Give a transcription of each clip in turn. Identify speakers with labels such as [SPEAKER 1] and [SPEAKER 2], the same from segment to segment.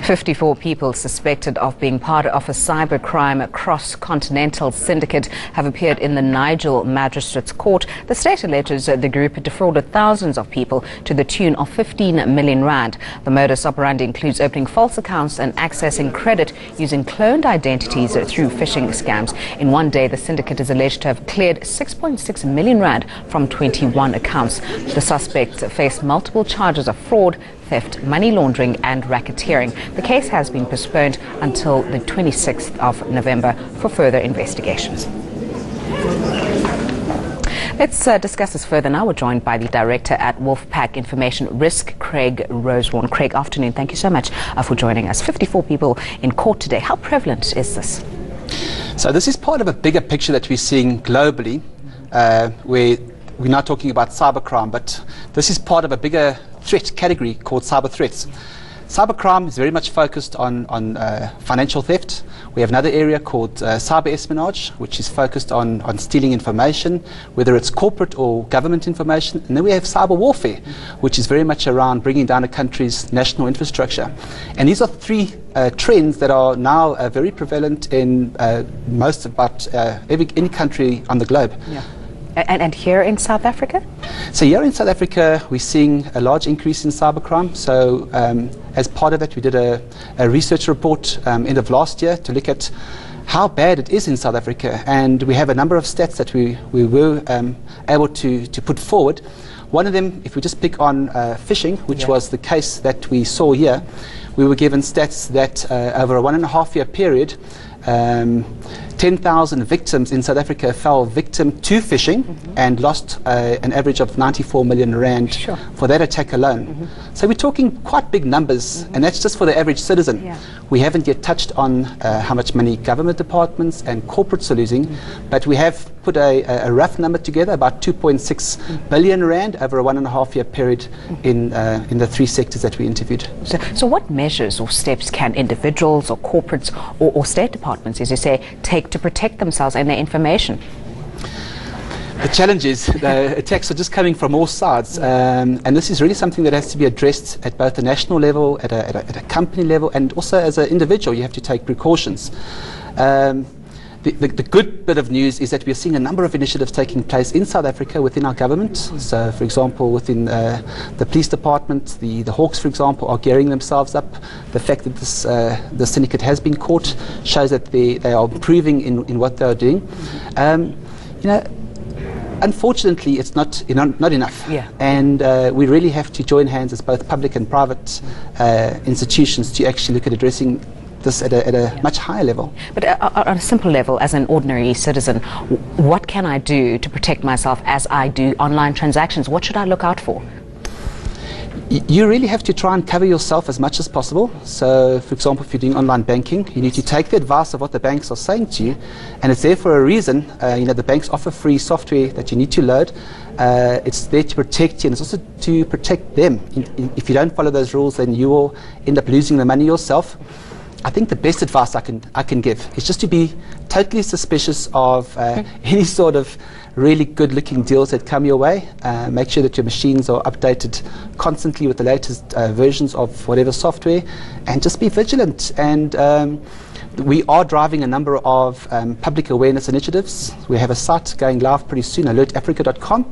[SPEAKER 1] 54 people suspected of being part of a cybercrime cross-continental syndicate have appeared in the Nigel Magistrates Court. The state alleges the group defrauded thousands of people to the tune of 15 million rand. The modus operandi includes opening false accounts and accessing credit using cloned identities through phishing scams. In one day, the syndicate is alleged to have cleared 6.6 million rand from 21 accounts. The suspects face multiple charges of fraud, theft, money laundering and racketeering. The case has been postponed until the 26th of November for further investigations. Let's discuss this further now. We're joined by the director at Wolfpack Information Risk, Craig Rosewarne. Craig, afternoon. Thank you so much for joining us. 54 people in court today. How prevalent is this?
[SPEAKER 2] So this is part of a bigger picture that we're seeing globally, where we're not talking about cybercrime, but this is part of a bigger threat category called cyber threats. Cybercrime is very much focused on financial theft. We have another area called cyber espionage, which is focused on stealing information, whether it's corporate or government information. And then we have cyber warfare, which is very much around bringing down a country's national infrastructure. And these are three trends that are now very prevalent in any country on the globe.
[SPEAKER 1] Yeah. And here in South Africa?
[SPEAKER 2] So here in South Africa, we're seeing a large increase in cybercrime. So as part of that, we did a research report end of last year to look at how bad it is in South Africa. And we have a number of stats that we were able to put forward. One of them, if we just pick on phishing, which was the case that we saw here, we were given stats that over a 1.5 year period, 10,000 victims in South Africa fell victim to phishing and lost an average of 94 million rand for that attack alone. So we're talking quite big numbers, and that's just for the average citizen.
[SPEAKER 1] Yeah.
[SPEAKER 2] We haven't yet touched on how much money government departments and corporates are losing, but we have put a rough number together, about 2.6 billion rand over a 1.5 year period in the three sectors that we interviewed.
[SPEAKER 1] So what measures or steps can individuals or corporates or state departments, as you say, take to protect themselves and their information?
[SPEAKER 2] The challenge is the attacks are just coming from all sides, and this is really something that has to be addressed at both the national level, at a company level, and also as an individual you have to take precautions. The good bit of news is that we are seeing a number of initiatives taking place in South Africa within our government. So, for example, within the police department, the Hawks, for example, are gearing themselves up. The fact that the syndicate has been caught shows that they are improving in what they are doing. Unfortunately, it's not enough.
[SPEAKER 1] Yeah. And
[SPEAKER 2] we really have to join hands as both public and private institutions to actually look at addressing this at a much higher level.
[SPEAKER 1] But on a simple level, as an ordinary citizen, what can I do to protect myself as I do online transactions? What should I look out for?
[SPEAKER 2] You really have to try and cover yourself as much as possible. So, for example, if you're doing online banking, you need to take the advice of what the banks are saying to you, and it's there for a reason. The banks offer free software that you need to load. It's there to protect you, and it's also to protect them. If you don't follow those rules, then you will end up losing the money yourself. I think the best advice I can give is just to be totally suspicious of any sort of really good-looking deals that come your way. Make sure that your machines are updated constantly with the latest versions of whatever software, and just be vigilant. And we are driving a number of public awareness initiatives. We have a site going live pretty soon, alertafrica.com,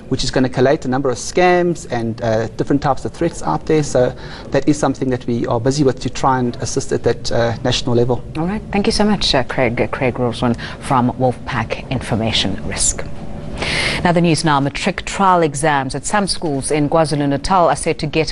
[SPEAKER 2] which is going to collate a number of scams and different types of threats out there. So that is something that we are busy with to try and assist at that national level.
[SPEAKER 1] All right. Thank you so much, Craig Rosewarne from Wolfpack Information Risk. Now the news now. Matric trial exams at some schools in KwaZulu-Natal are set to get